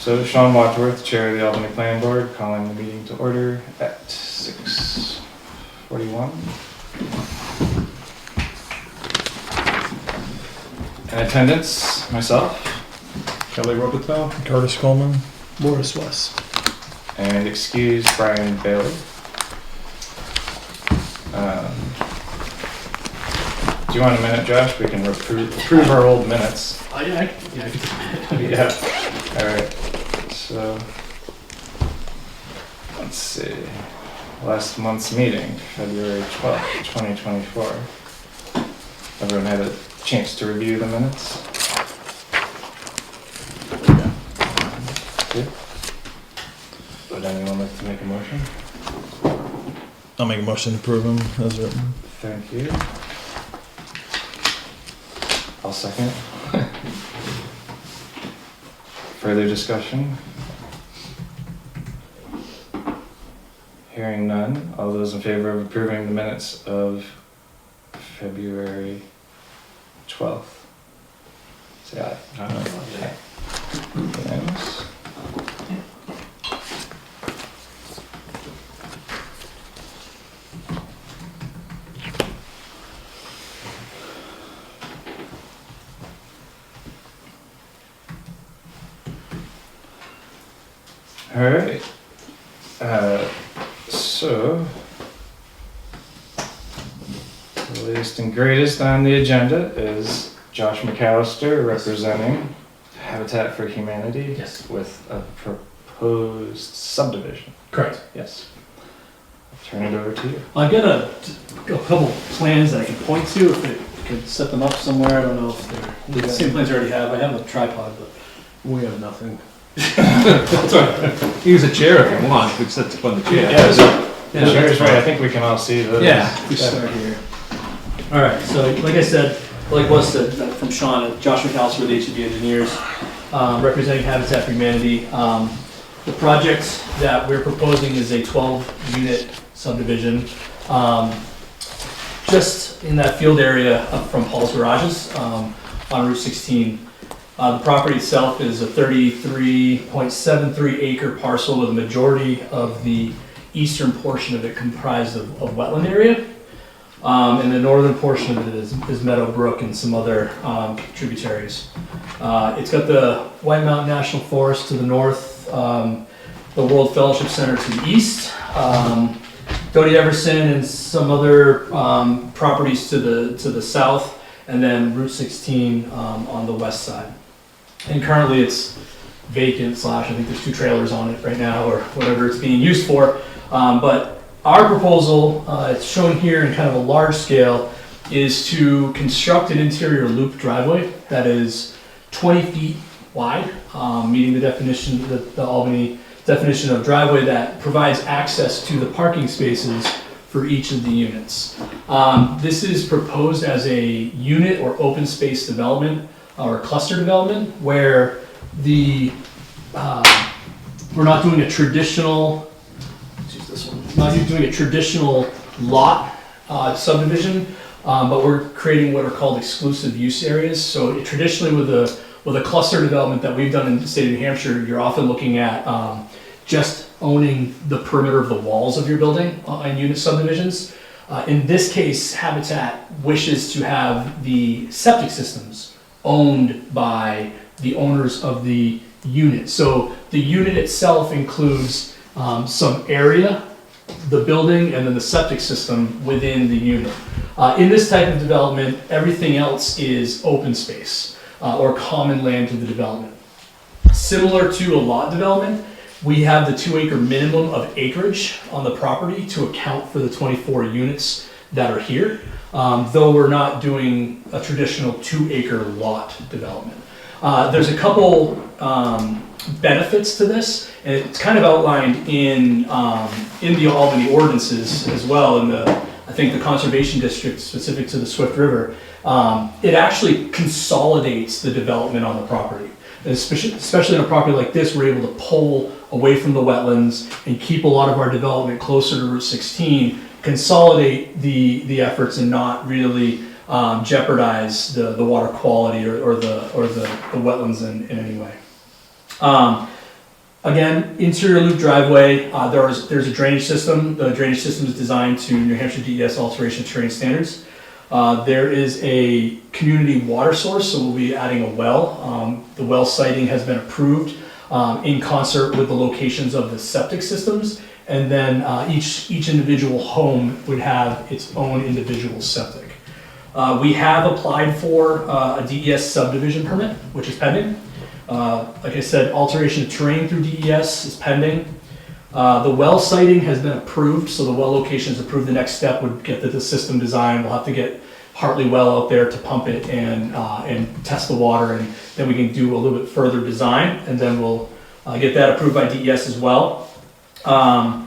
So Sean Wadsworth, Chair of the Albany Planning Board, calling the meeting to order at 6:41. In attendance, myself, Kelly Robitel, Curtis Coleman, Morris West. and excuse Brian Bailey. Do you want a minute, Josh? We can approve our old minutes. Yeah. Yeah. All right. So let's see. Last month's meeting, February 12th, 2024. Everyone had a chance to review the minutes? Yeah. Good. Would anyone like to make a motion? I'll make a motion to approve them as written. Thank you. I'll second. Further discussion? Hearing none. All those in favor of approving the minutes of February 12th? Say aye. Aye. Unanimous? All right. So the latest and greatest on the agenda is Josh McAllister representing Habitat for Humanity. Yes. With a proposed subdivision. Correct. Yes. I'll turn it over to you. I've got a couple plans that I can point to if I could set them up somewhere. I don't know if they're the same plans I already have. I have a tripod, but we have nothing. That's all right. Use a chair if you want, we sit up on the chair. Yeah, the chair's right. I think we can all see those. yeah, we start here. All right. So, like I said, like was said from Sean, Josh McAllister with HEB Engineers, representing Habitat for Humanity. The project that we're proposing is a 12-unit subdivision, just in that field area up from Paul's Garages on Route 16. The property itself is a 33.73 acre parcel with a majority of the eastern portion of it comprised of wetland area. And the northern portion of it is Meadow Brook and some other tributaries. It's got the White Mountain National Forest to the north, the World Fellowship Center to the east, Doty Everson and some other properties to the south, and then Route 16 on the west side. And currently it's vacant / I think there's 2 trailers on it right now or whatever it's being used for. But our proposal, it's shown here in kind of a large scale, is to construct an interior loop driveway that is 20 feet wide, meeting the definition, the Albany definition of driveway that provides access to the parking spaces for each of the units. This is proposed as a unit or open space development or cluster development where we're not doing a traditional, lot subdivision, but we're creating what are called exclusive use areas. So traditionally with a cluster development that we've done in the state of New Hampshire, you're often looking at just owning the perimeter of the walls of your building in unit subdivisions. In this case, Habitat wishes to have the septic systems owned by the owners of the unit. So the unit itself includes some area, the building, and then the septic system within the unit. In this type of development, everything else is open space or common land to the development. Similar to a lot development, we have the 2 acre minimum of acreage on the property to account for the 24 units that are here, though we're not doing a traditional 2 acre lot development. There's a couple benefits to this, and it's kind of outlined in the Albany ordinances as well, in I think the conservation district specific to the Swift River. It actually consolidates the development on the property. Especially on a property like this, we're able to pull away from the wetlands and keep a lot of our development closer to Route 16, consolidate the efforts and not really jeopardize the water quality or the wetlands in any way. Again, interior loop driveway, there's a drainage system. The drainage system is designed to New Hampshire DES alteration of terrain standards. There is a community water source, so we'll be adding a well. The well siting has been approved in concert with the locations of the septic systems, and then each individual home would have its own individual septic. We have applied for a DES subdivision permit, which is pending. Like I said, alteration of terrain through DES is pending. The well siting has been approved, so the well location is approved. The next step would get the system design. We'll have to get Hartley Well out there to pump it and test the water, and then we can do a little bit further design, and then we'll get that approved by DES as well. So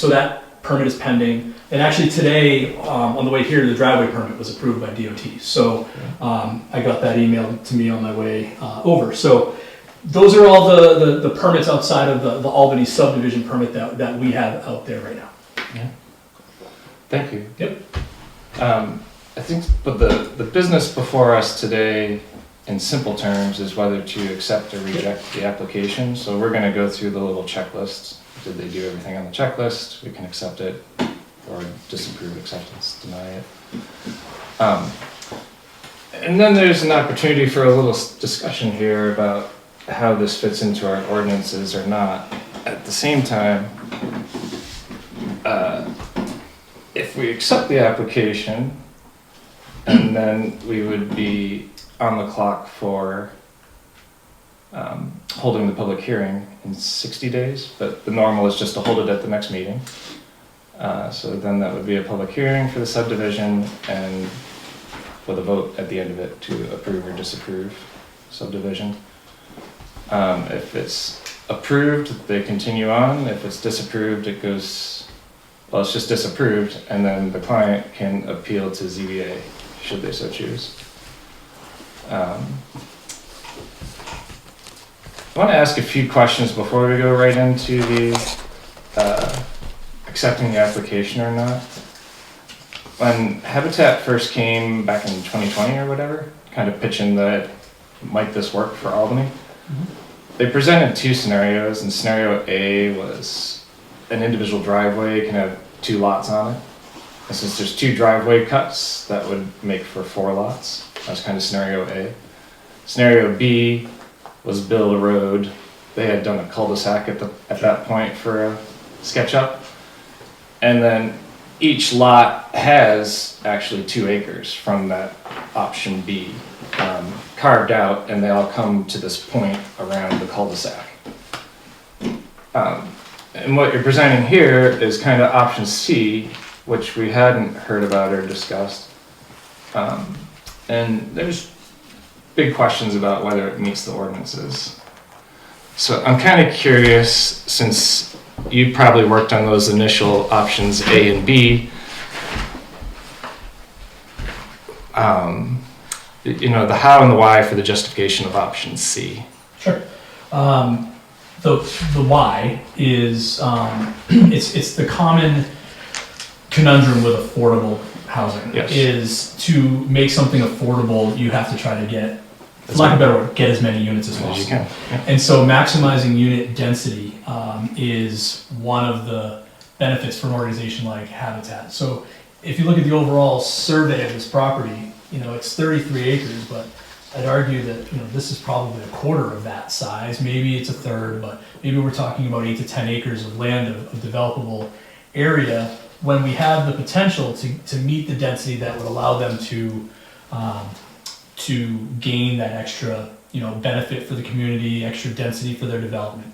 that permit is pending. And actually today, on the way here, the driveway permit was approved by DOT. So I got that emailed to me on my way over. So those are all the permits outside of the Albany subdivision permit that we have out there right now. Yeah. Thank you. Yep. I think, but the business before us today, in simple terms, is whether to accept or reject the application. So we're going to go through the little checklists. Did they do everything on the checklist? We can accept it, or disapprove acceptance, deny it. And then there's an opportunity for a little discussion here about how this fits into our ordinances or not. At the same time, if we accept the application, and then we would be on the clock for holding the public hearing in 60 days, but the normal is just to hold it at the next meeting. So then that would be a public hearing for the subdivision, and with a vote at the end of it to approve or disapprove subdivision. If it's approved, they continue on. If it's disapproved, it goes, well, it's just disapproved, and then the client can appeal to ZBA, should they so choose. I want to ask a few questions before we go right into the accepting the application or not. When Habitat first came back in 2020 or whatever, kind of pitching that might this work for Albany, they presented two scenarios, and scenario A was an individual driveway can have 2 lots on it. And since there's 2 driveway cuts, that would make for 4 lots. That's kind of scenario A. Scenario B was build a road. They had done a cul-de-sac at that point for a SketchUp. And then each lot has actually 2 acres from that option B carved out, and they all come to this point around the cul-de-sac. And what you're presenting here is kind of option C, which we hadn't heard about or discussed. And there's big questions about whether it meets the ordinances. So I'm kind of curious, since you probably worked on those initial options A and B, you know, the how and the why for the justification of option C. Sure. The why is it's the common conundrum with affordable housing. Yes. Is to make something affordable, you have to try to get, for lack of a better word, get as many units as possible. As you can. Yeah. And so maximizing unit density is one of the benefits for an organization like Habitat. So if you look at the overall survey of this property, you know, it's 33 acres, but I'd argue that, you know, this is probably a quarter of that size. Maybe it's a third, but maybe we're talking about 8 to 10 acres of land of developable area, when we have the potential to meet the density that would allow them to gain that extra, you know, benefit for the community, extra density for their development.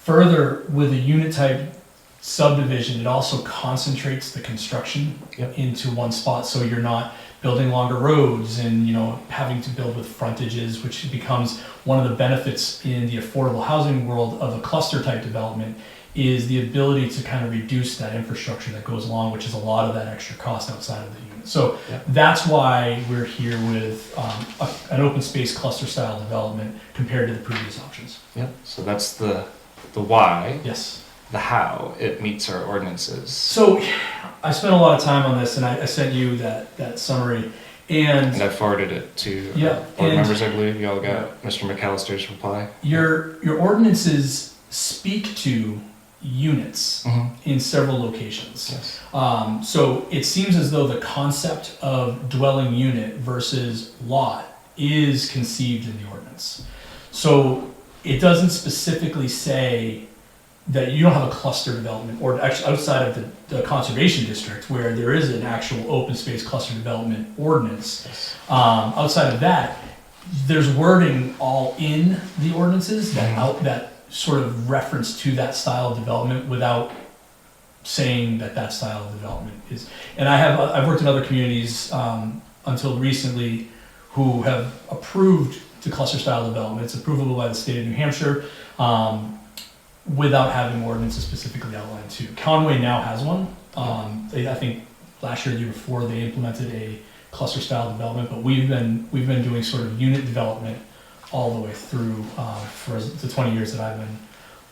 Further, with a unit type subdivision, it also concentrates the construction into one spot, so you're not building longer roads and, you know, having to build with frontages, which becomes one of the benefits in the affordable housing world of a cluster type development, is the ability to kind of reduce that infrastructure that goes along, which is a lot of that extra cost outside of the unit. So that's why we're here with an open space cluster style development compared to the previous options. Yep. So that's the why. Yes. The how it meets our ordinances. So I spent a lot of time on this, and I sent you that summary, And I forwarded it to Yeah, board and- members, I believe. You all got Mr. McAllister's reply. Your ordinances speak to units in several locations. Yes. So it seems as though the concept of dwelling unit versus lot is conceived in the ordinance. So it doesn't specifically say that you don't have a cluster development, or actually outside of the conservation district where there is an actual open space cluster development ordinance. Yes. Outside of that, there's wording all in the ordinances that sort of reference to that style of development without saying that style of development is. And I've worked in other communities until recently who have approved the cluster style development. It's approvable by the state of New Hampshire without having ordinances specifically outlined too. Conway now has one. I think last year, the year before, they implemented a cluster style development, but we've been doing sort of unit development all the way through for the 20 years that I've been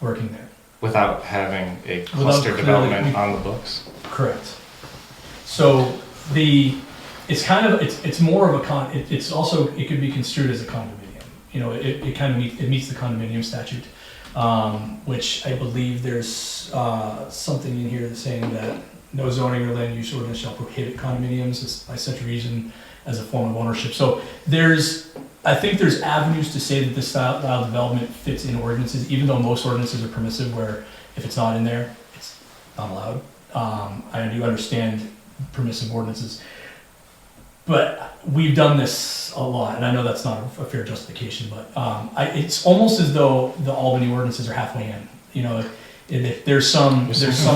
working there. Without having a cluster development on the books. Correct. So it's more of a it's also, it could be construed as a condominium. You know, it kind of meets the condominium statute, which I believe there's something in here that's saying that no zoning or land use ordinance shall prohibit condominiums by such reason as a form of ownership. So I think there's avenues to say that this style of development fits in ordinances, even though most ordinances are permissive where if it's not in there, it's not allowed. I do understand permissive ordinances, but we've done this a lot, and I know that's not a fair justification, but it's almost as though the Albany ordinances are halfway in. You know, there's some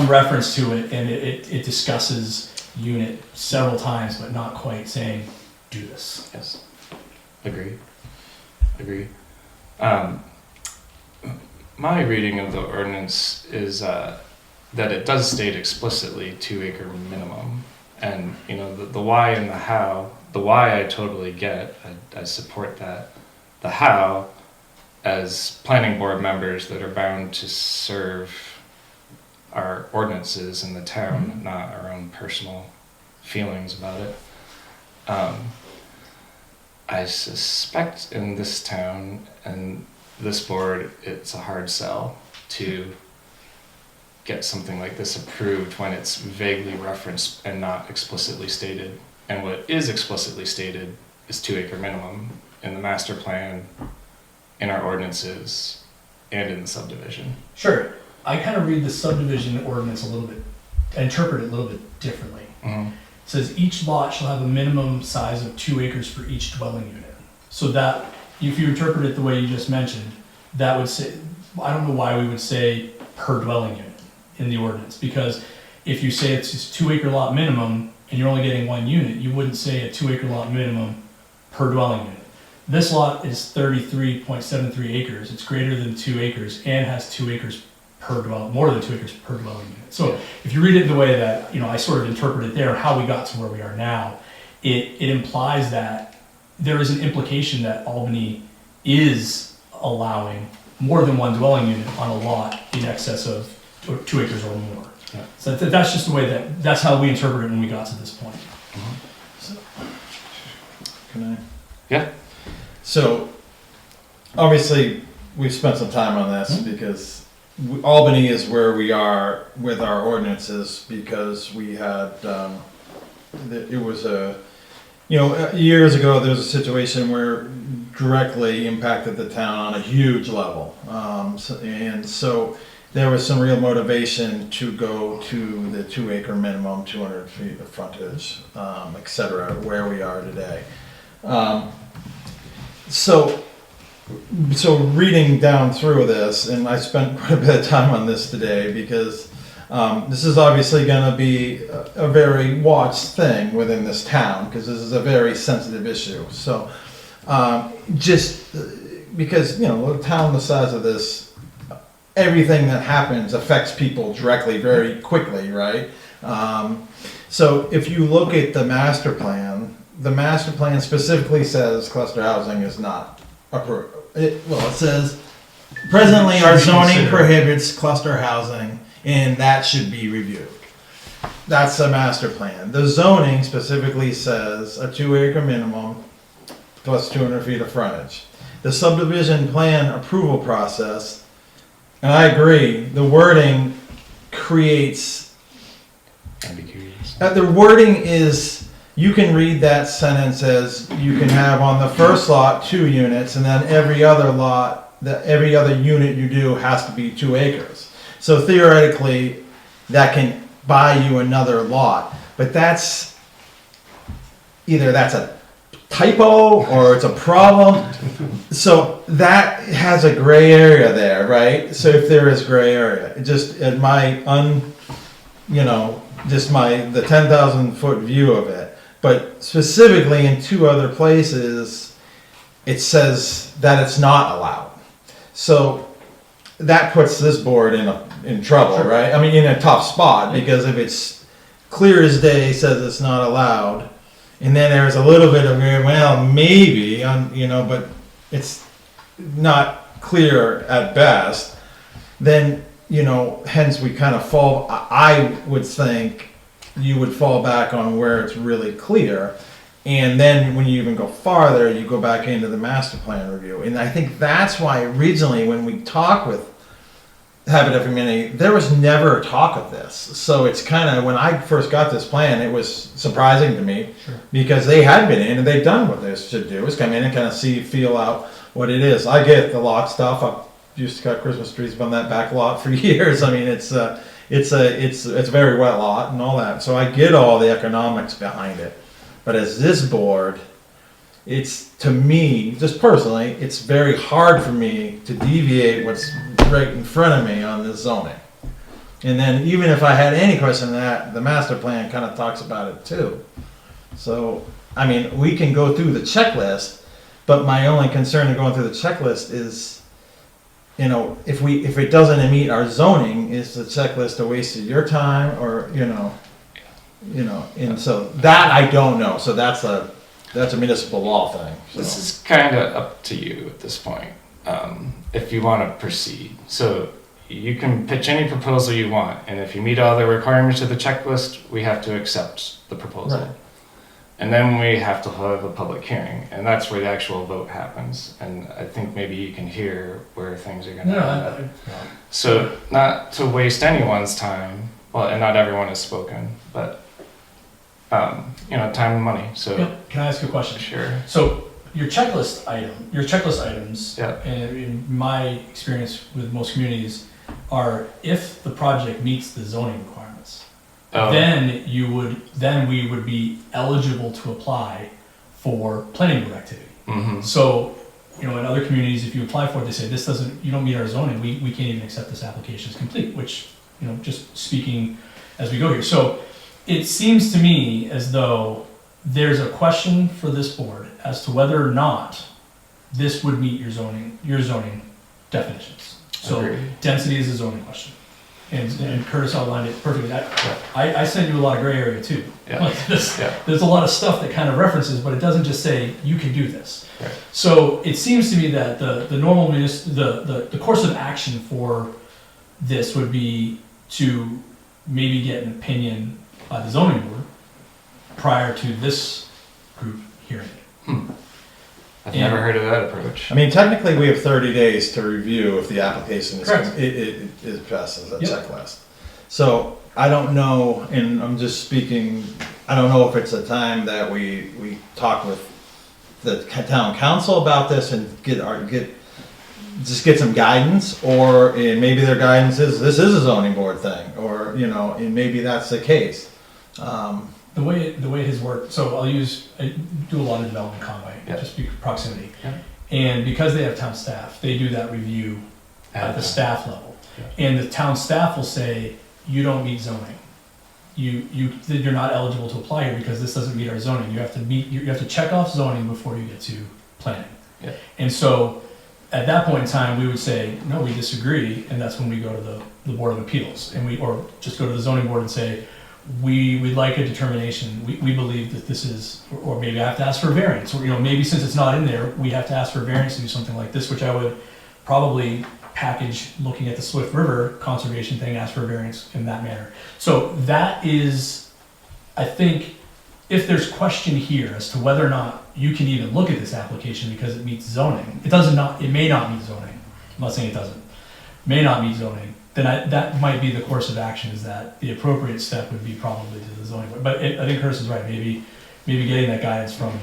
reference to it, and it discusses unit several times, but not quite saying do this. Yes. Agree. My reading of the ordinance is that it does state explicitly 2 acre minimum. And, you know, the why and the how, the why I totally get, I support that. The how, as planning board members that are bound to serve our ordinances in the town, not our own personal feelings about it. I suspect in this town and this board, it's a hard sell to get something like this approved when it's vaguely referenced and not explicitly stated. And what is explicitly stated is 2 acre minimum in the master plan, in our ordinances, and in the subdivision. Sure. I kind of read the subdivision ordinance interpret it a little bit differently. Mm-hmm. It says each lot shall have a minimum size of 2 acres for each dwelling unit. So that, if you interpret it the way you just mentioned, that would say, I don't know why we would say per dwelling unit in the ordinance, because if you say it's just 2 acre lot minimum and you're only getting 1 unit, you wouldn't say a 2 acre lot minimum per dwelling unit. This lot is 33.73 acres. It's greater than 2 acres and has 2 acres per dwelling, more than 2 acres per dwelling unit. So if you read it the way that, you know, I sort of interpret it there, how we got to where we are now, it implies that there is an implication that Albany is allowing more than 1 dwelling unit on a lot in excess of 2 acres or more. Yeah. So that's just the way that's how we interpret it when we got to this point. Can I? Yeah. So, obviously, we've spent some time on this because Albany is where we are with our ordinances because we had, it was years ago there was a situation where directly impacted the town on a huge level. So there was some real motivation to go to the 2 acre minimum, 200 feet of frontage, et cetera, where we are today. So reading down through this, and I spent quite a bit of time on this today because this is obviously going to be a very watched thing within this town because this is a very sensitive issue. So just because, you know, a town the size of this, everything that happens affects people directly very quickly, right? So if you look at the master plan specifically says cluster housing is not approved. It says presently our zoning prohibits cluster housing and that should be reviewed. that's a master plan. The zoning specifically says a 2-acre minimum plus 200 feet of frontage. The subdivision plan approval process, and I agree, the wording creates, the wording is, you can read that sentence as you can have on the first lot 2 units, and then every other lot, every other unit you do has to be 2 acres. So theoretically, that can buy you another lot, but that's either that's a typo or it's a problem. So that has a gray area there, right? So if there is gray area, just at my the 10,000 foot view of it, but specifically in 2 other places, it says that it's not allowed. So that puts this board in trouble, Sure. right? I mean, in a tough spot, because if it's clear as day says it's not allowed, and then there's a little bit of, well, maybe, but it's not clear at best, then, hence we kind of fall, I would think you would fall back on where it's really clear. And then when you even go farther, you go back into the master plan review. And I think that's why originally when we talked with Habitat for Humanity, there was never talk of this. So it's kind of, when I first got this plan, it was surprising to me. Sure. Because they had been in and they'd done what they should do, is come in and kind of feel out what it is. I get the lot stuff. I used to cut Christmas trees on that back lot for years. I mean, it's a very wet lot and all that. So I get all the economics behind it. But as this board, it's, to me, just personally, it's very hard for me to deviate what's right in front of me on this zoning. And then even if I had any question on that, the master plan kind of talks about it too. So, I mean, we can go through the checklist, but my only concern in going through the checklist is, if it doesn't meet our zoning, is the checklist a waste of your time, or, and so that I don't know. So that's a municipal law thing. So. This is kind of up to you at this point, if you want to proceed. So you can pitch any proposal you want, and if you meet all the requirements of the checklist, we have to accept the proposal. Right. And then we have to have a public hearing, and that's where the actual vote happens. And I think maybe you can hear where things are going to end up. So not to waste anyone's time, well, and not everyone has spoken, but time and money. So Can I ask you a question? sure. So your checklist items, Yeah. and in my experience with most communities, are if the project meets the zoning requirements, then we would be eligible to apply for planning board activity. Mm-hmm. So, in other communities, if you apply for it, they say you don't meet our zoning, we can't even accept this application as complete, which, just speaking as we go here. So it seems to me as though there's a question for this board as to whether or not this would meet your zoning definitions. So Agreed. density is a zoning question. And Curtis outlined it perfectly. I sent you a lot of gray area too. Yeah. Like this, Yeah. there's a lot of stuff that kind of references, but it doesn't just say you can do this. Right. So it seems to me that the normal the course of action for this would be to maybe get an opinion by the zoning board prior to this group hearing it. I've never heard of that approach. I mean, technically, we have 30 days to review if the application is Correct. it passes a Yep. checklist. So I don't know, and I'm just speaking. I don't know if it's a time that we talk with the town council about this and get some guidance, or maybe their guidance is this is a zoning board thing, or and maybe that's the case. The way it has worked, so I do a lot of development in Conway, Yeah. just because proximity. Yeah. And because they have town staff, they do that review at the staff level. Yeah. And the town staff will say, you don't meet zoning. You're not eligible to apply here because this doesn't meet our zoning. You have to check off zoning before you get to planning. Yeah. And so at that point in time, we would say, no, we disagree, and that's when we go to the Board of Appeals, or just go to the zoning board and say, we'd like a determination. We believe that this is, or maybe I have to ask for a variance, or maybe since it's not in there, we have to ask for a variance to do something like this, which I would probably package looking at the Swift River conservation thing, ask for a variance in that manner. So that is, I think, if there's question here as to whether or not you can even look at this application because it meets zoning, it may not meet zoning. I'm not saying it doesn't. May not meet zoning. Then that might be the course of action, is that the appropriate step would be probably to the zoning board. But I think Chris is right. Maybe getting that guidance from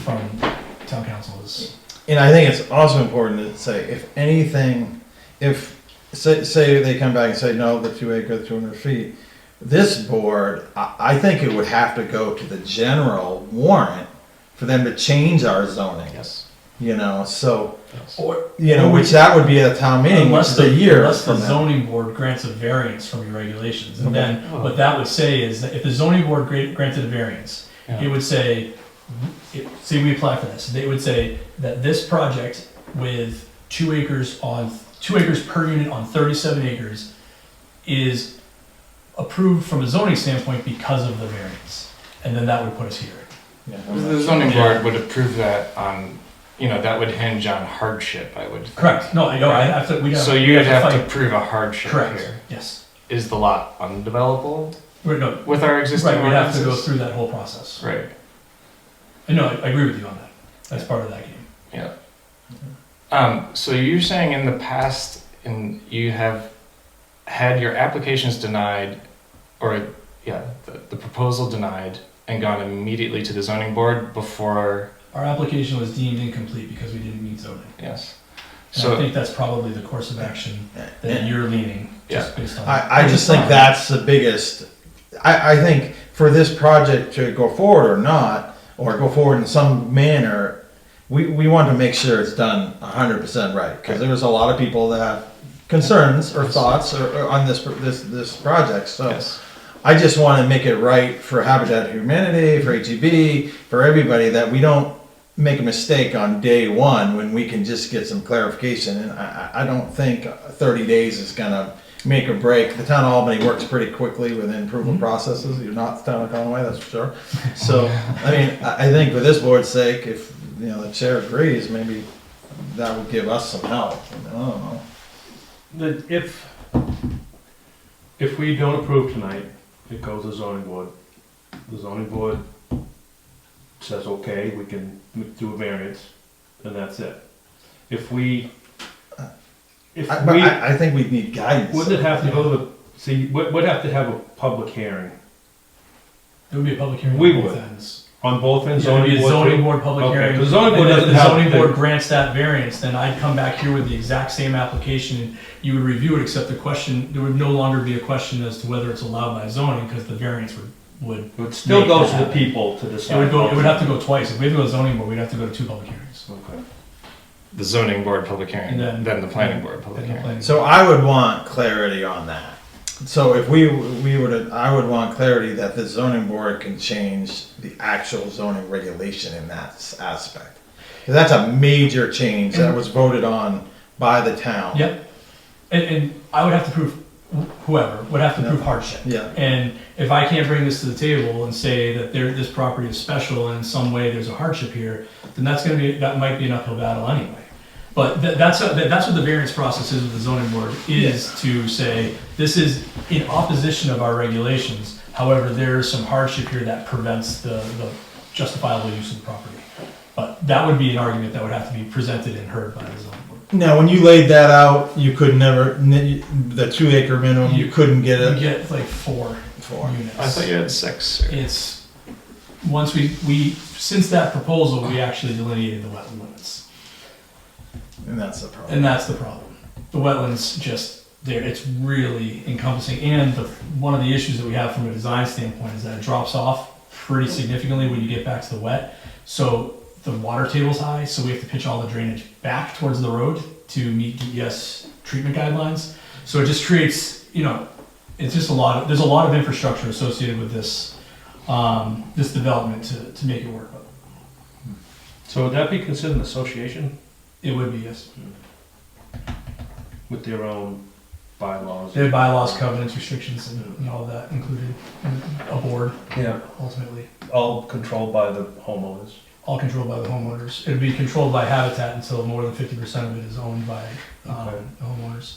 town council is. And I think it's also important to say, if anything, say they come back and say, no, the 2 acre, 200 feet, this board, I think it would have to go to the general warrant for them to change our zoning. Yes. You know, so, Or, which that would be at a town meeting, which is a year unless the from now. zoning board grants a variance from your regulations. And Okay. then what that would say is that if the zoning board granted a variance, Yeah. it would say, say we apply for this, they would say that this project with 2 acres per unit on 37 acres is approved from a zoning standpoint because of the variance. And then that would put us here. Yeah, The zoning board would approve that on, that would hinge on hardship, I would think. Correct. No, I know. I have to. So you'd have to prove a hardship Correct. here. Yes. Is the lot undevelopable No. with our existing Right. We'd have to go ordinances? through that whole process. Right, And no, I agree with you on that. That's part of that game. yeah. So you're saying in the past, you have had your applications denied, or, the proposal denied, and gone immediately to the zoning board before, Our application was deemed incomplete because we didn't meet zoning. yes. And I think that's probably the course of action that you're leaning, just based on. I just think that's the biggest, I think for this project to go forward or not, or go forward in some manner, we want to make sure it's done 100% right, because there's a lot of people that have concerns or thoughts or on this project, so. Yes. I just want to make it right for Habitat for Humanity, for HEB, for everybody, that we don't make a mistake on day one when we can just get some clarification. And I don't think 30 days is going to make or break. The town of Albany works pretty quickly within approval processes. You're not the town of Conway, that's for sure. So, I mean, I think for this board's sake, if the chair agrees, maybe that would give us some help. I don't know. If we don't approve tonight, it goes to zoning board. The zoning board says, okay, we can do a variance, and that's it. I think we need guidance. Wouldn't it have to go to we'd have to have a public hearing There would be a public hearing We on both would. ends. on both ends? There would be a zoning too? board public Okay, hearing. 'cause the zoning board And doesn't if the have zoning the- board grants that variance, then I'd come back here with the exact same application. You would review it, except there would no longer be a question as to whether it's allowed by zoning, because the variance would. It still Make goes that to the happen. people to It decide. would have to go twice. If we have to go to zoning board, we'd have to go to 2 public hearings. Okay. The zoning board public hearing, And then the planning board public Then the hearing. planning- So I would want clarity on that. So if we would, I would want clarity that the zoning board can change the actual zoning regulation in that aspect. 'Cause that's a major change that was voted on by the town. Yep. And I would have to prove, whoever, would have to prove hardship. Yeah. And if I can't bring this to the table and say that this property is special and in some way there's a hardship here, then that might be an uphill battle anyway. But that's what the variance process is with the zoning board, is to say, this is in opposition of our regulations. However, there is some hardship here that prevents the justifiable use of the property. But that would be an argument that would have to be presented and heard by the zoning board. Now, when you laid that out, you could never, the 2 acre minimum, you couldn't get You it get like 4 for. units. I thought you had 6. It's, once since that proposal, we actually delineated the wetland limits. And that's the problem. And that's the problem. The wetlands it's really encompassing. And one of the issues that we have from a design standpoint is that it drops off pretty significantly when you get back to the wet. So the water table's high, so we have to pitch all the drainage back towards the road to meet DES treatment guidelines. So it just creates, it's just there's a lot of infrastructure associated with this, this development to make it work. So would that be considered an association It would be, yes. with their own bylaws? They have bylaws, covenants, restrictions, and all of that included, and a board, Yeah, ultimately. all controlled by the homeowners. all controlled by the homeowners. It'd be controlled by Habitat until more than 50% of it is owned by Okay. the homeowners.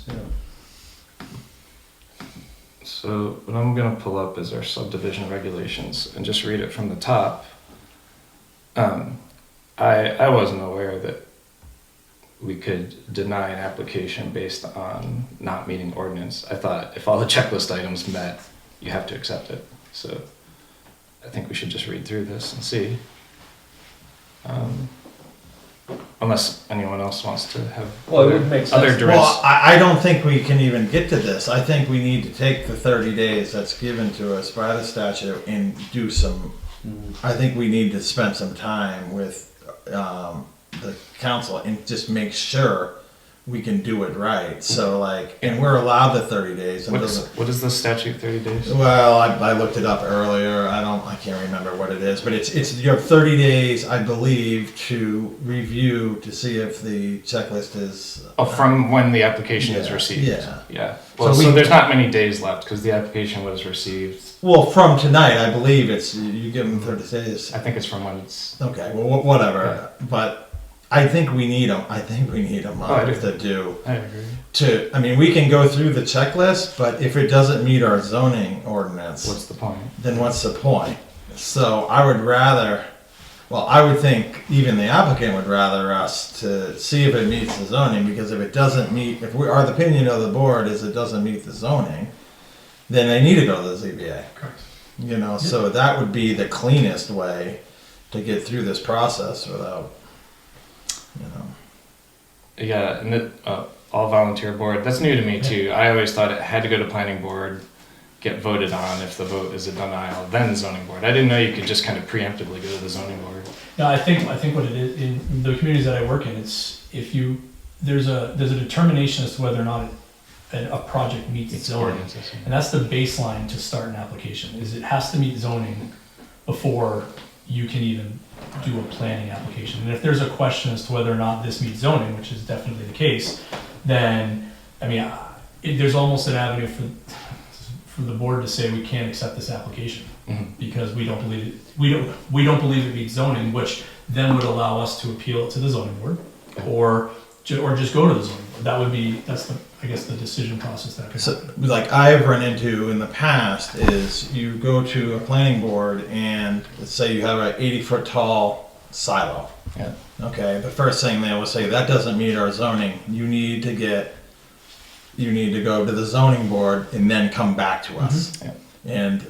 So what I'm gonna pull up is our subdivision regulations and just read it from the top. I wasn't aware that we could deny an application based on not meeting ordinance. I thought if all the checklist items met, you have to accept it. So I think we should just read through this and see. Unless anyone else wants to have Well, it would make sense. other directions. Well, I don't think we can even get to this. I think we need to take the 30 days that's given to us by the statute and do some, I think we need to spend some time with the council and just make sure we can do it right. So like, and we're allowed the 30 days. And What is the statute, 30 days? well, I looked it up earlier. I can't remember what it is, but it's you have 30 days, I believe, to review to see if the checklist is. Oh, from when the application is Yeah, received? yeah. Yeah. Well, So so we- there's not many days left because the application was received. Well, from tonight, I believe it's you give them 30 days. I think it's from when it's. Okay, well, whatever. But I think we need them. I think we need a I do. month to do. I agree. I mean, we can go through the checklist, but if it doesn't meet our zoning ordinance, What's the point? then what's the point? So I would rather, well, I would think even the applicant would rather us to see if it meets the zoning, because if it doesn't meet, if our opinion of the board is it doesn't meet the zoning, then they need to go to the ZBA. Correct. You know, so that would be the cleanest way to get through this process without, you know. Yeah, and all volunteer board. That's new to me too. I always thought it had to go to planning board, get voted on. If the vote is a denial, then zoning board. I didn't know you could just kind of preemptively go to the zoning board. No, I think what it is in the communities that I work in, it's there's a determination as to whether or not a project meets It's zoning, ordinances. and that's the baseline to start an application. Is it has to meet zoning before you can even do a planning application. And if there's a question as to whether or not this meets zoning, which is definitely the case, then I mean, there's almost an avenue for the board to say we can't accept this application Mhm. because we don't believe it meets zoning, which then would allow us to appeal it to the zoning board or just go to the zoning board. That's the decision process that could So, happen. like I've run into in the past is you go to a planning board and let's say you have an 80-foot tall silo. Yeah. Okay, the first thing they will say, that doesn't meet our zoning. You need to go to the zoning board and then come back to us. Mm-hmm. Yeah. And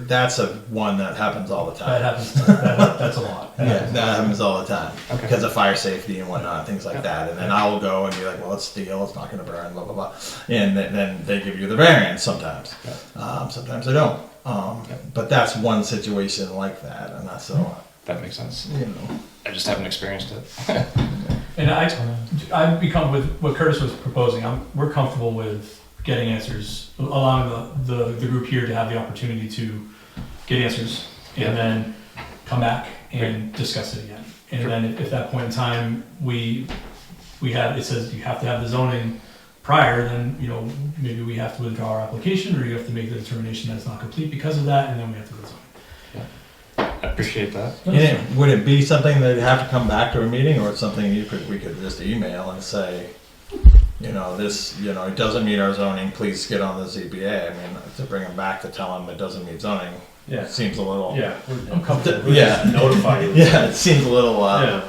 that's one that happens all the That time. happens. That's a lot. Yeah, that happens all the time Okay. because of fire safety and whatnot, things like Yeah. that. And then I will go and be like, well, it's steel, it's not going to burn, blah blah blah, and then they give you the variance sometimes. Sometimes they don't. But that's one situation like that, and that's so That makes sense. you know. I just haven't experienced it. And I've become with what Curtis was proposing. We're comfortable with getting answers, allowing the group here to have the opportunity to get answers, Yeah. and then come back and discuss it again. And Sure. then if at that point in time it says you have to have the zoning prior, then maybe we have to withdraw our application, or you have to make the determination that it's not complete because of that, and then we have to go to zoning. I appreciate that. Would it be something that would have to come back to a meeting, or it's something we could just email and say, this, it doesn't meet our zoning, please get on the ZBA. I mean, to bring them back to tell them it doesn't meet zoning, Yeah. seems a little. Yeah. I'm comfortable. Yeah. Notify you. Yeah, it seems a little. Yeah.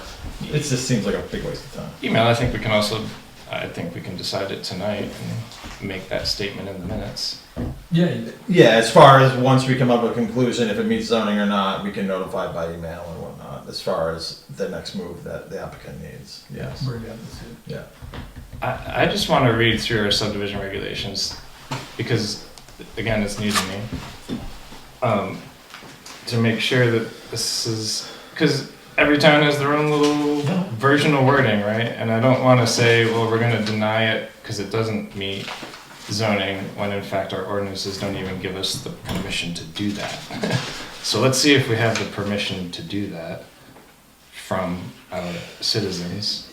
It just seems like a big waste of time. Email. I think we can decide it tonight and make that statement in the minutes. Yeah, Yeah, as far as once we come up with a conclusion, if it meets zoning or not, we can notify by email and whatnot, as far as the next move that the applicant needs. Yes. we're good. That's it. Yeah. I just want to read through our subdivision regulations because, again, it's new to me. To make sure that this is, because every town has their own little version of wording, right? And I don't want to say, well, we're going to deny it because it doesn't meet zoning, when in fact our ordinances don't even give us the permission to do that. So let's see if we have the permission to do that from our citizens.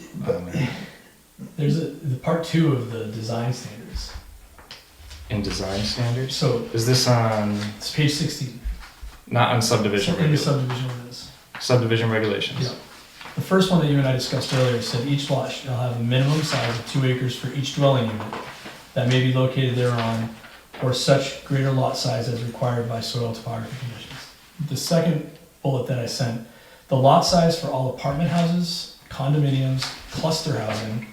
There's the part 2 of the design standards. In design standards? So Is this on, it's page 16. not on subdivision In the regulations? subdivision ordinance. subdivision regulations. Yeah. The first one that you and I discussed earlier said each lot shall have a minimum size of 2 acres for each dwelling unit that may be located thereon, or such greater lot size as required by soil topography conditions. The second bullet that I sent, the lot size for all apartment houses, condominiums, cluster housing,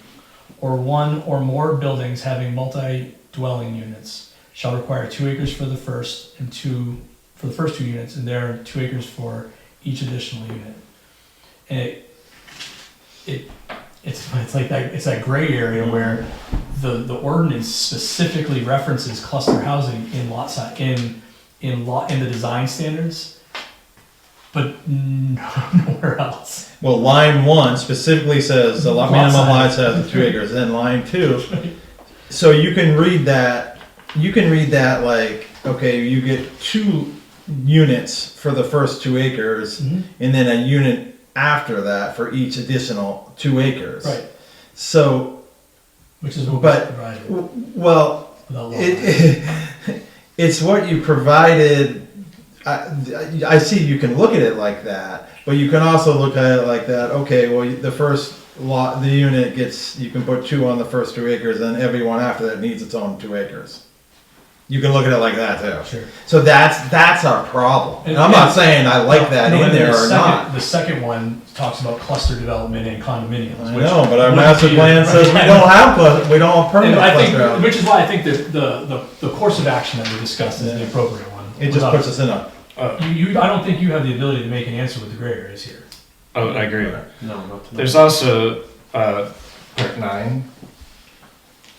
or one or more buildings having multi-dwelling units shall require 2 acres for the first first 2 units, and there are 2 acres for each additional unit. And it's like that, it's that gray area where the ordinance specifically references cluster housing in lot size, in the design standards, but nowhere else. Well, line 1 specifically says the Lot minimum lot size. size of 2 acres, then line 2. So you can read that like, okay, you get 2 units for the first 2 acres, Mhm. and then a unit after that for each additional 2 acres. Right, So, which is what But- we provided well, without lot line. it's what you provided. I see you can look at it like that, but you can also look at it like that. Okay, well, the first lot, the unit gets, you can put 2 on the first 2 acres, and everyone after that needs its own 2 acres. You can look at it like that too. Sure. So that's our problem. And I'm And- not saying I like that No, in and there the or second- not. The second one talks about cluster development and condominiums. I which know, but our wouldn't master be- plan says we right. don't have we don't have And permanent I think, cluster housing. which is why I think that the course of action that we discussed is the Yeah. appropriate one. It just Without- puts us in a. I don't think you have the ability to make an answer with the gray areas here. Oh, I agree. No, not tonight. There's also part 9,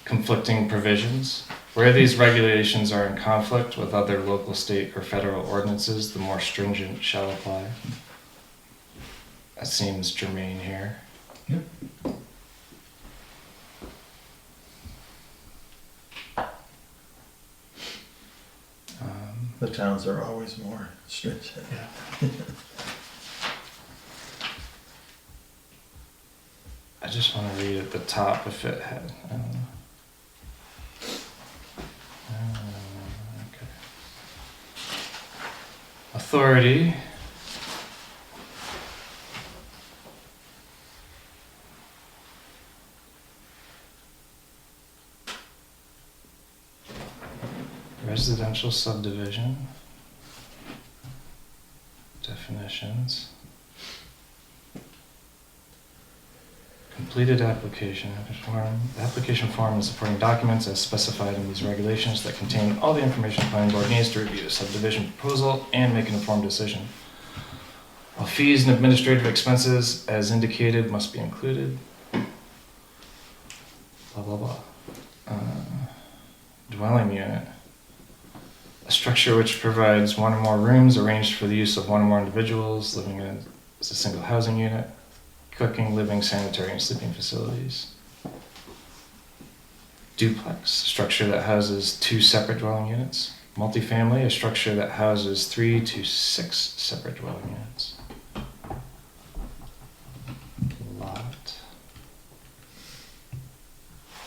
conflicting provisions. Where these regulations are in conflict with other local, state, or federal ordinances, the more stringent shall apply. That seems germane here. Yep. The towns are always more stringent. Yeah. I just want to read at the top if it had. Okay. Authority. Residential subdivision. Definitions. Completed application form. The application form and supporting documents as specified in these regulations that contain all the information the planning board needs to review a subdivision proposal and make an informed decision. All fees and administrative expenses as indicated must be included. Blah, blah, blah. Dwelling unit. A structure which provides one or more rooms arranged for the use of one or more individuals living as a single housing unit. Cooking, living, sanitary, and sleeping facilities. Duplex, a structure that houses 2 separate dwelling units. Multifamily, a structure that houses 3 to 6 separate dwelling units. Lot.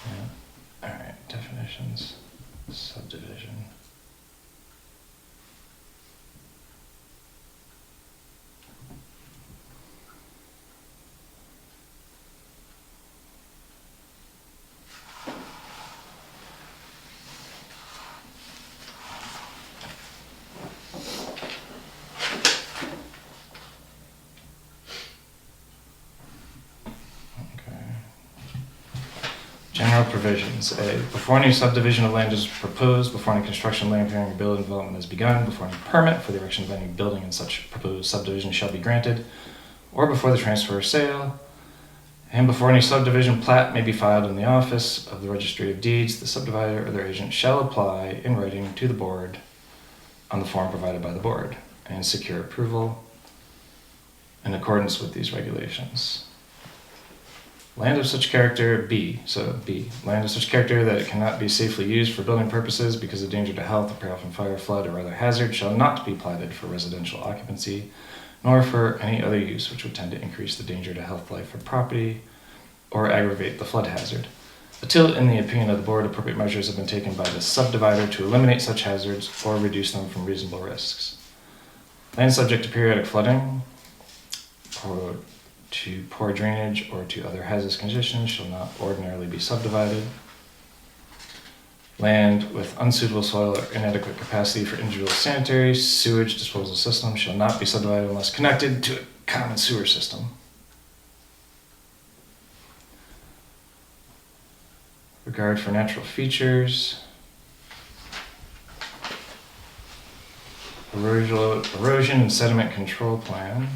Yeah. Alright, definitions. Subdivision. General provisions. A. Before any subdivision of land is proposed, before any construction, land clearing, or building development is begun, before any permit for the erection of any building in such proposed subdivision shall be granted, or before the transfer or sale, and before any subdivision plat may be filed in the office of the Registry of Deeds, the subdivider or their agent shall apply in writing to the board on the form provided by the board and secure approval in accordance with these regulations. Land of such character, B, land of such character that it cannot be safely used for building purposes because of danger to health, or peril from fire, flood, or other hazard shall not be platted for residential occupancy, nor for any other use which would tend to increase the danger to health, life, or property, or aggravate the flood hazard, until, in the opinion of the board, appropriate measures have been taken by the subdivider to eliminate such hazards or reduce them from reasonable risks. Land subject to periodic flooding, or to poor drainage or to other hazardous conditions shall not ordinarily be subdivided. Land with unsuitable soil or inadequate capacity for individual sanitary sewage disposal system shall not be subdivided unless connected to a common sewer system. Regard for natural features. Erosion and sediment control plan.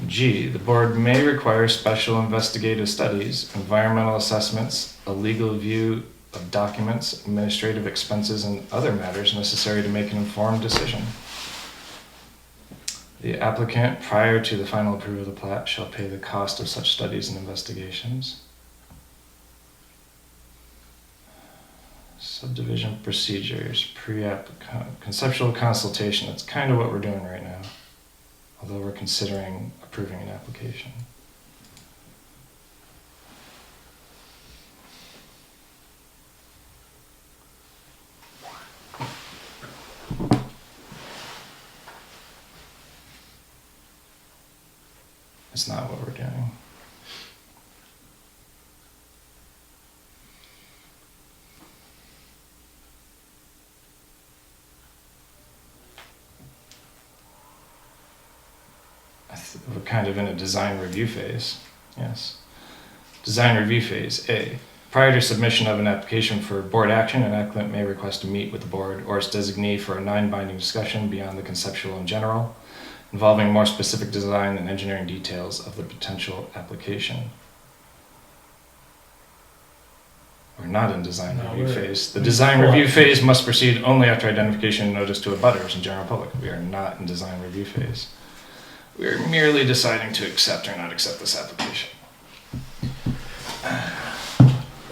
G, the board may require special investigative studies, environmental assessments, a legal review of documents, administrative expenses, and other matters necessary to make an informed decision. The applicant, prior to the final approval of the plat, shall pay the cost of such studies and investigations. Subdivision procedures, pre-app conceptual consultation. That's kind of what we're doing right now, although we're considering approving an application. It's not what we're doing. We're kind of in a design review phase. Yes. Design review phase. A. Prior to submission of an application for board action, an applicant may request to meet with the board or its designee for a non-binding discussion beyond the conceptual and general, involving more specific design and engineering details of the potential application. We're not in design review phase. The design review phase must proceed only after identification and notice to abutters and general public. We are not in design review phase. We are merely deciding to accept or not accept this application.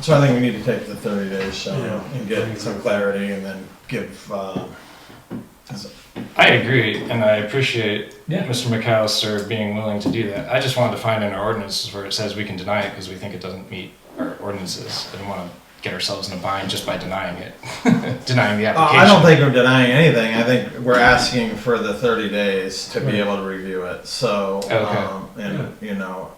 So I think we need to take the 30 days and get some clarity and then give, I agree, and I appreciate Yeah. Mr. McAllister being willing to do that. I just wanted to find in our ordinances where it says we can deny it because we think it doesn't meet our ordinances. I don't want to get ourselves in a bind just by denying it, denying the application. I don't think we're denying anything. I think we're asking for the 30 days to be able to review it. So, you know.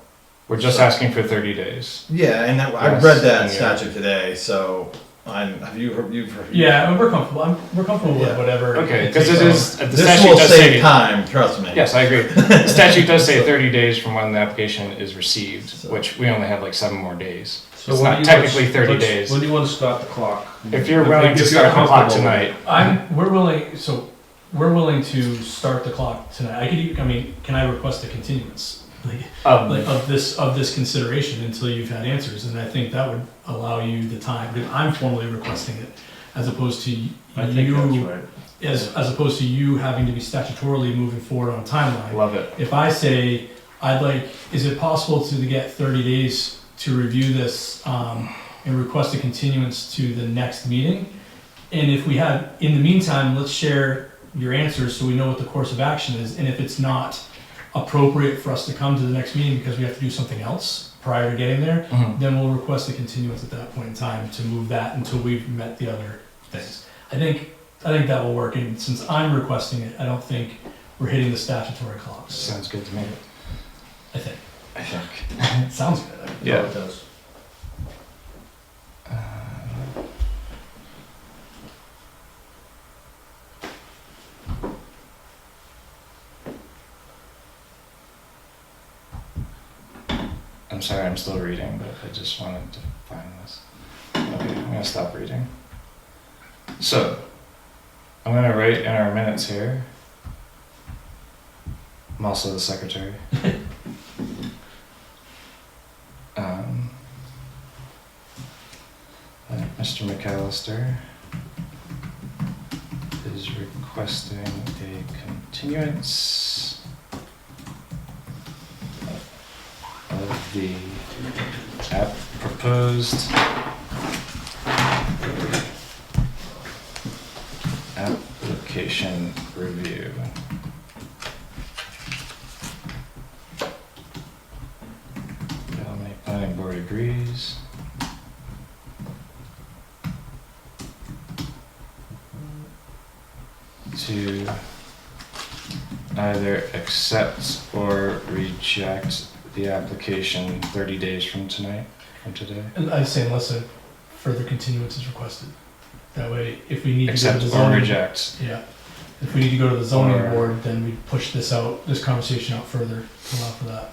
We're just asking for 30 days. Yeah, and I Yes, read that and statute today, so have you reviewed? Yeah, I mean, we're comfortable. We're comfortable with Yeah. whatever. Okay, it because takes it on. is, the This statute will does save say, time, trust me. yes, I agree. The statute does say 30 days from when the application is received, So- which we only have like 7 more days. So It's when not do you want technically to- 30 let's- days. When do you want to start the clock? If you're willing to If you're start the clock comfortable with tonight, We're willing to start the clock tonight. Can I request a continuance? Of this consideration until you've had answers, and I think that would allow you the time, because I'm formally requesting it, as opposed to I think that's you, right. as opposed to you having to be statutorily moving forward on a timeline. love it. If I say, is it possible to get 30 days to review this, and request a continuance to the next meeting? And if we have, in the meantime, let's share your answers so we know what the course of action is, and if it's not appropriate for us to come to the next meeting because we have to do something else prior to getting there, then we'll request a continuance at that point in time to move that until we've met the other things. I think that will work, and since I'm requesting it, I don't think we're hitting the statutory clocks. Sounds good to me. I think. I It sounds good. Yeah. It does. I'm sorry, I'm still reading, but I just wanted to find this. Okay, I'm gonna stop reading. So, I'm gonna write in our minutes here. I'm also the secretary. That Mr. McAllister is requesting a continuance of the proposed conservation review. The Albany Planning Board agrees. To either accept or reject the application 30 days from today. And I'd say unless a further continuance is requested. That way, if we need to go Accept to the or zoning. reject. Yeah. If we need to go to the zoning Or- board, then we push this conversation out further to allow for that.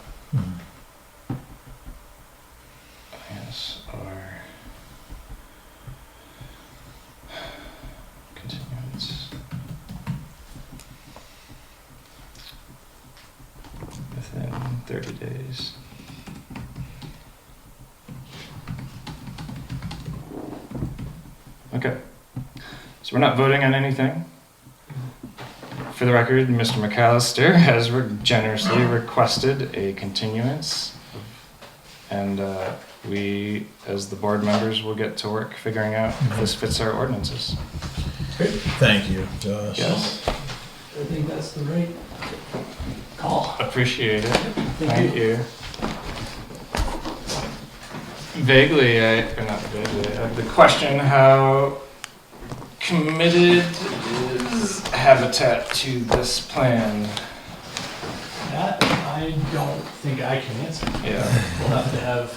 Yes, or continuance within 30 days. Okay, so we're not voting on anything. For the record, Mr. McAllister has generously requested a continuance, and we, as the board members, will get to work figuring out if this fits our ordinances. Thank you, Josh. Yes, I think that's the right call. appreciate it. Thank you. Vaguely, or not vaguely, I have the question, how committed is Habitat to this plan? That I don't think I can answer. Yeah, We'll have to have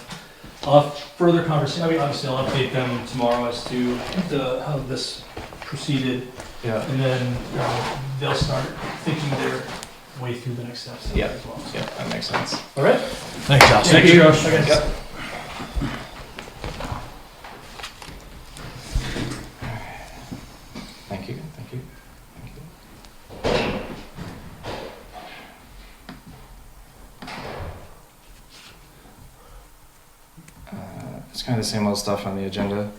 further conversation. I mean, obviously, I'll update them tomorrow as to how this proceeded, yeah, and then they'll start thinking their way through the next steps Yeah. as well. yeah, that makes sense. All right. Thanks, Josh. Thank you. Josh. Okay. Yep. Thank you, thank you, thank you. It's kind of the same old stuff on the agenda.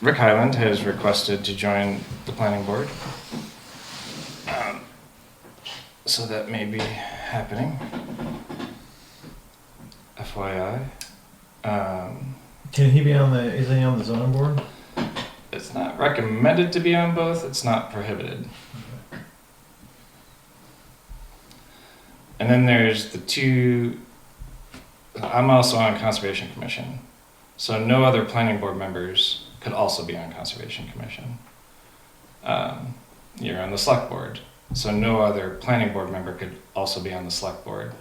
Rick Highland has requested to join the planning board. So that may be happening. FYI. Can he be on is he on the zoning board? It's not recommended to be on both, it's not prohibited. And then there's the two, I'm also on Conservation Commission. So no other planning board members could also be on Conservation Commission. You're on the select board, so no other planning board member could also be on the select board.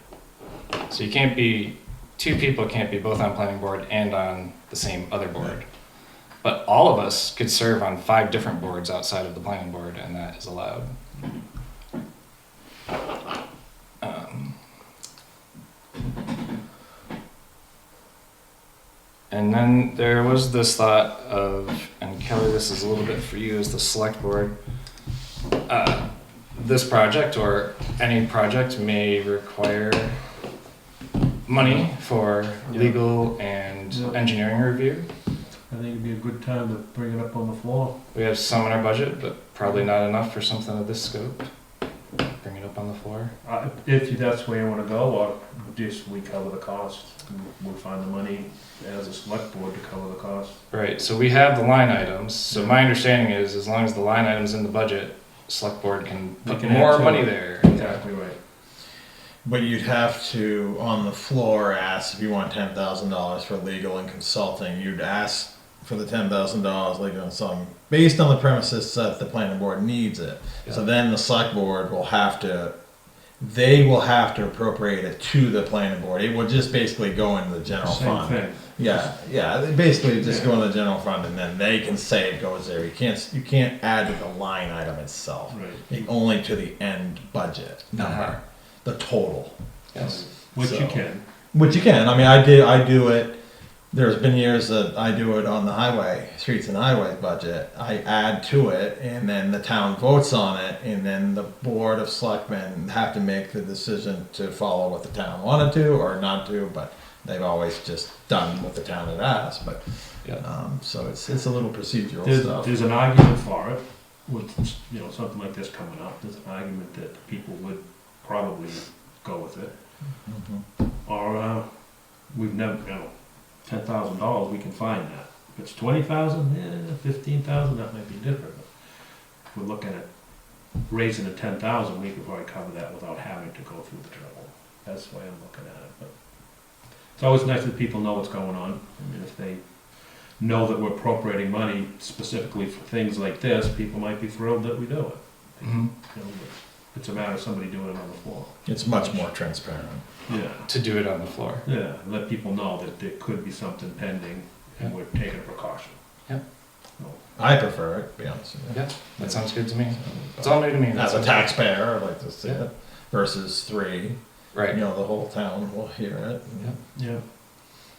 So you can't be, two people can't be both on planning board and on the same other board. But all of us could serve on 5 different boards outside of the planning board, and that is allowed. And then there was this thought of, and Kelly, this is a little bit for you as the select board, this project or any project may require money for legal and engineering review. I think it'd be a good time to bring it up on the floor. We have some in our budget, but probably not enough for something of this scope. Bring it up on the floor. If that's where you wanna go, or just we cover the cost, we'll find the money as a select board to cover the cost. Right, so we have the line items, so my understanding is as long as the line item's in the budget, select board can We put can add more to money it. there. Exactly right. But you'd have to, on the floor, ask if you want $10,000 for legal and consulting. You'd ask for the $10,000 legal and consulting based on the premises that the planning board needs it. So Yeah. then the select board will have to, they will have to appropriate it to the planning board. It would just basically go into the general Same fund. thing. Yeah, they basically just go in the general fund and then they can say it goes there. You can't add to the line item itself. Right. Only to the end budget number, the total. Yes. Which So- you can. Which you can. I mean, I do it. There's been years that I do it on the highway, streets and highway budget. I add to it, and then the town votes on it, and then the board of selectmen have to make the decision to follow what the town wanted to or not to. But they've always just done what the town had asked. But Yeah. so it's a little procedural There's, stuff. there's an argument for it, with, something like this coming up, there's an argument that people would probably go with it. Mhm. Or, we've never, $10,000, we can find that. If it's 20,000, 15,000, that might be different. if we're looking at raising to 10,000, we could probably cover that without having to go through the trouble. That's the way I'm looking at it, but it's always nice that people know what's going on. I mean, if they know that we're appropriating money specifically for things like this, people might be thrilled that we do it. Mhm. You know, but it's a matter of somebody doing it on the floor. It's much more transparent. Yeah, To do it on the floor. yeah, let people know that there could be something pending and we're taking a precaution. Yep. So, I prefer it, to be honest with you. Yeah, that sounds good to me. It's all new to me. As That's a okay. taxpayer, I like to see Yeah. it versus 3. Right. You know, the whole town will hear it and, Yeah.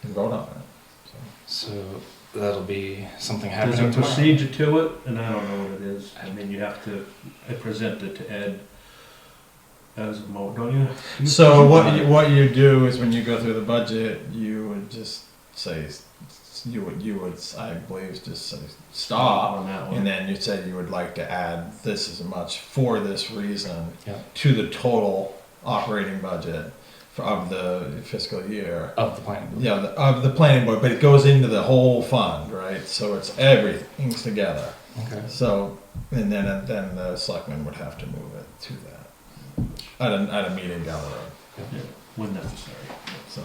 and vote on it. So that'll be something There's a happening tomorrow. procedure to it, and I don't know what it is. I mean, you have to present it to Ed as a don't you? So what you do is when you go through the budget, you would just say, you would, I believe, just say stop. on that one. And then you said you would like to add this as much for this reason Yeah. to the total operating budget of the fiscal year. Of the plan. Yeah, of the planning board, but it goes into the whole fund, right? So it's everything's together. Okay. So, and then the selectmen would have to move it to that at a meeting down the road. Yeah, when necessary. So,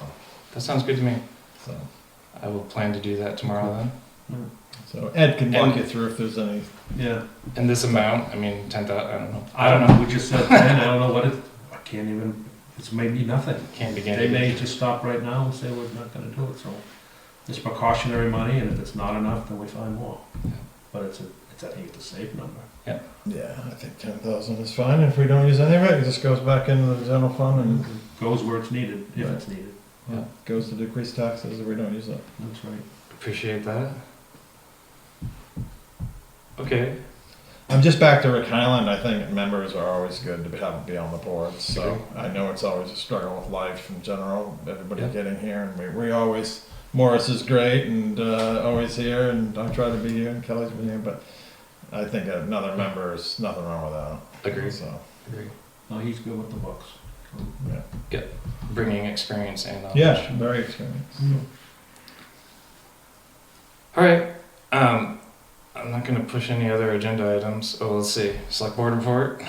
That sounds good to me. so, I will plan to do that tomorrow then. so Ed can walk And- you through if there's any. Yeah. And this amount, I mean, 10,000, I don't know. I don't know, we just said 10, I don't know what it, I can't even, it's maybe nothing. Can't begin. They may just stop right now and say we're not gonna do it, so it's precautionary money, and if it's not enough, then we find more. Yeah. But I think it's a safe number. Yeah, I think 10,000 is fine. If we don't use any of it, it just goes back into the general fund and Goes where it's needed, if Right. it's needed. Yeah. goes to decrease taxes if we don't use it. That's right. Appreciate that. Okay. I'm just back to Rick Highland. I think members are always good to be on the board. So Agree. I know it's always a struggle with life in general, everybody Yeah. getting here. And we always, Morris is great and always here, and I try to be here, and Kelly's been here. But I think another member is nothing wrong with that. Agreed. So, Agreed. No, he's good with the books. yeah. Bringing experience and knowledge. Yeah, very experienced. All right. I'm not going to push any other agenda items. Oh, let's see. Select board report.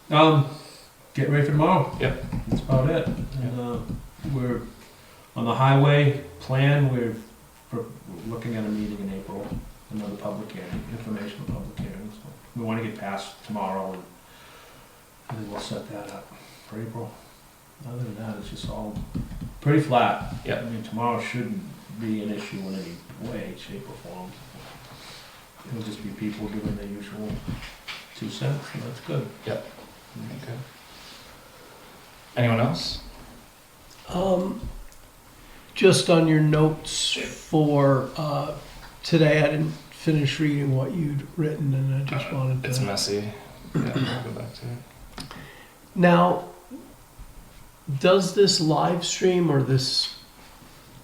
Get ready for tomorrow. Yep. That's about it. And, we're on the highway plan. We're looking at a meeting in April, another public hearing, informational public hearing. So we want to get past tomorrow, and then we'll set that up for April. Other than that, it's just all pretty flat. Yep. I mean, tomorrow shouldn't be an issue in any way, shape, or form. It'll just be people giving their usual 2 cents, and that's good. Okay. Anyone else? Just on your notes for today, I didn't finish reading what you'd written, and I just wanted It's to. messy. Yeah, I'll go back to it. Now, does this live stream or this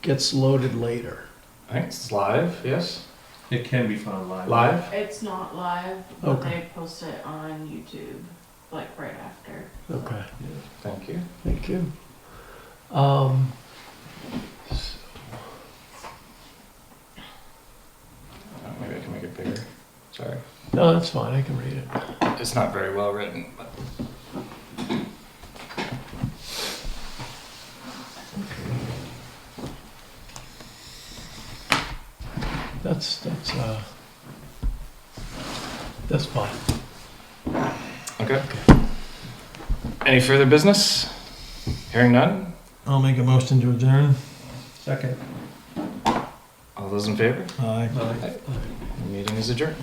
gets loaded later? I think it's live, yes? It can be found live. Live? It's not live, but Okay. they post it on YouTube, like right after. Okay, Thank you. thank you. Maybe I can make it bigger. Sorry. No, that's fine. I can read it. It's not very well written, but That's fine. okay. Any further business? Hearing none? I'll make a motion to adjourn. Second. All those in favor? Aye. The meeting is adjourned.